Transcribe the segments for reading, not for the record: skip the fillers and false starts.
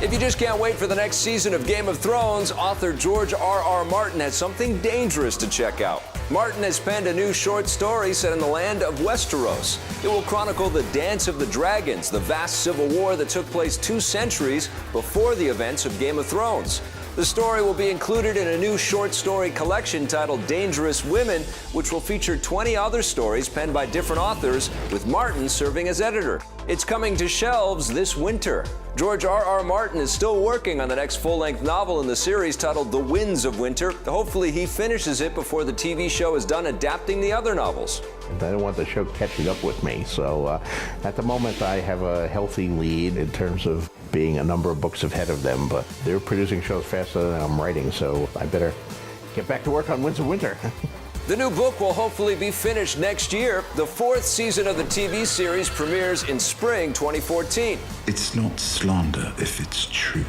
If you just can't wait for the next season of Game of Thrones, author George R.R. Martin has something dangerous to check out. Martin has penned a new short story set in the land of Westeros. It will chronicle the Dance of the Dragons, the vast civil war that took place 2 centuries before the events of Game of Thrones. The story will be included in a new short story collection titled Dangerous Women, which will feature 20 other stories penned by different authors, with Martin serving as editor. It's coming to shelves this winter. George R.R. Martin is still working on the next full-length novel in the series titled The Winds of Winter. Hopefully he finishes it before the TV show is done adapting the other novels. I don't want the show catching up with me, so at the moment I have a healthy lead in terms of being a number of books ahead of them, but they're producing shows faster than I'm writing, so I better get back to work on Winds of Winter. The new book will hopefully be finished next year. The 4th season of the TV series premieres in spring 2014. It's not slander if it's true.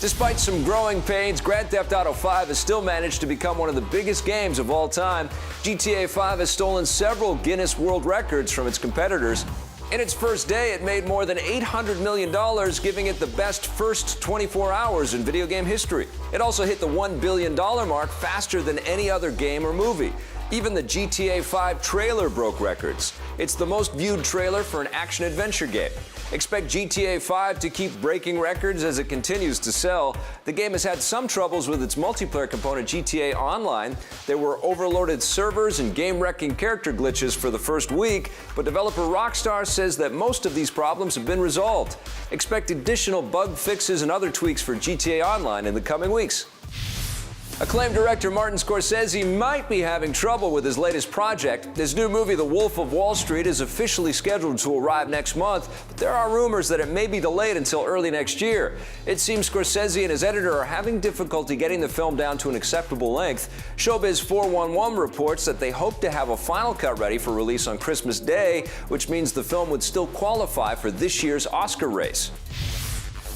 Despite some growing pains, Grand Theft Auto 5 has still managed to become one of the biggest games of all time. GTA 5 has stolen several Guinness World Records from its competitors. In its first day, it made more than $800 million, giving it the best first 24 hours in video game history. It also hit the $1 billion mark faster than any other game or movie. Even the GTA 5 trailer broke records. It's the most viewed trailer for an action-adventure game. Expect GTA 5 to keep breaking records as it continues to sell. The game has had some troubles with its multiplayer component, GTA Online. There were overloaded servers and game-wrecking character glitches for the first week, but developer Rockstar says that most of these problems have been resolved. Expect additional bug fixes and other tweaks for GTA Online in the coming weeks. Acclaimed director Martin Scorsese might be having trouble with his latest project. His new movie, The Wolf of Wall Street, is officially scheduled to arrive next month, but there are rumors that it may be delayed until early next year. It seems Scorsese and his editor are having difficulty getting the film down to an acceptable length. Showbiz 411 reports that they hope to have a final cut ready for release on Christmas Day, which means the film would still qualify for this year's Oscar race.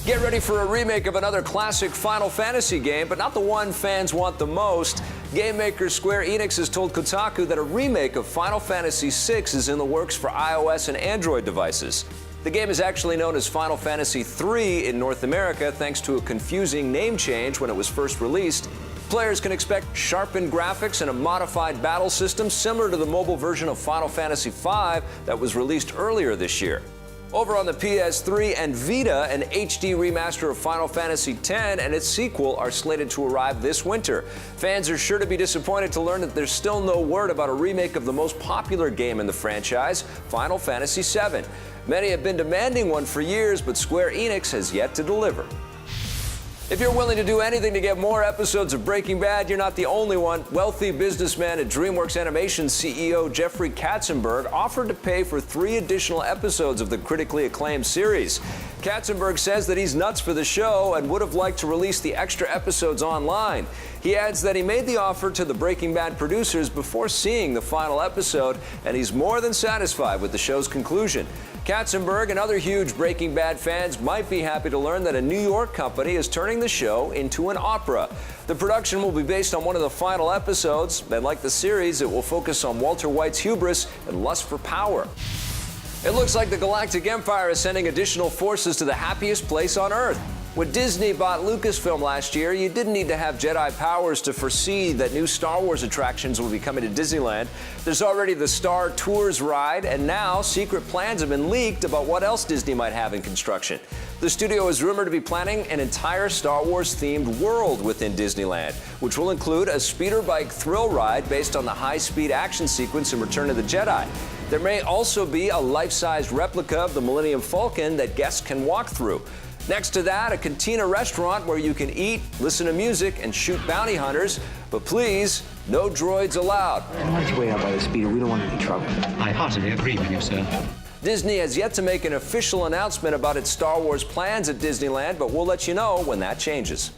Get ready for a remake of another classic Final Fantasy game, but not the one fans want the most. Game maker Square Enix has told Kotaku that a remake of Final Fantasy VI is in the works for iOS and Android devices. The game is actually known as Final Fantasy III in North America, thanks to a confusing name change when it was first released. Players can expect sharpened graphics and a modified battle system similar to the mobile version of Final Fantasy V that was released earlier this year. Over on the PS3 and Vita, an HD remaster of Final Fantasy X and its sequel are slated to arrive this winter. Fans are sure to be disappointed to learn that there's still no word about a remake of the most popular game in the franchise, Final Fantasy VII. Many have been demanding one for years, but Square Enix has yet to deliver. If you're willing to do anything to get more episodes of Breaking Bad, you're not the only one. Wealthy businessman and DreamWorks Animation CEO Jeffrey Katzenberg offered to pay for 3 additional episodes of the critically acclaimed series. Katzenberg says that he's nuts for the show and would have liked to release the extra episodes online. He adds that he made the offer to the Breaking Bad producers before seeing the final episode, and he's more than satisfied with the show's conclusion. Katzenberg and other huge Breaking Bad fans might be happy to learn that a New York company is turning the show into an opera. The production will be based on one of the final episodes, and like the series, it will focus on Walter White's hubris and lust for power. It looks like the Galactic Empire is sending additional forces to the happiest place on Earth. When Disney bought Lucasfilm last year, you didn't need to have Jedi powers to foresee that new Star Wars attractions will be coming to Disneyland. There's already the Star Tours ride, and now secret plans have been leaked about what else Disney might have in construction. The studio is rumored to be planning an entire Star Wars-themed world within Disneyland, which will include a speeder bike thrill ride based on the high-speed action sequence in Return of the Jedi. There may also be a life-size replica of the Millennium Falcon that guests can walk through. Next to that, a cantina restaurant where you can eat, listen to music, and shoot bounty hunters. But please, no droids allowed. Why don't you wait out by the speeder? We don't want any trouble. I heartily agree with you, sir. Disney has yet to make an official announcement about its Star Wars plans at Disneyland, but we'll let you know when that changes.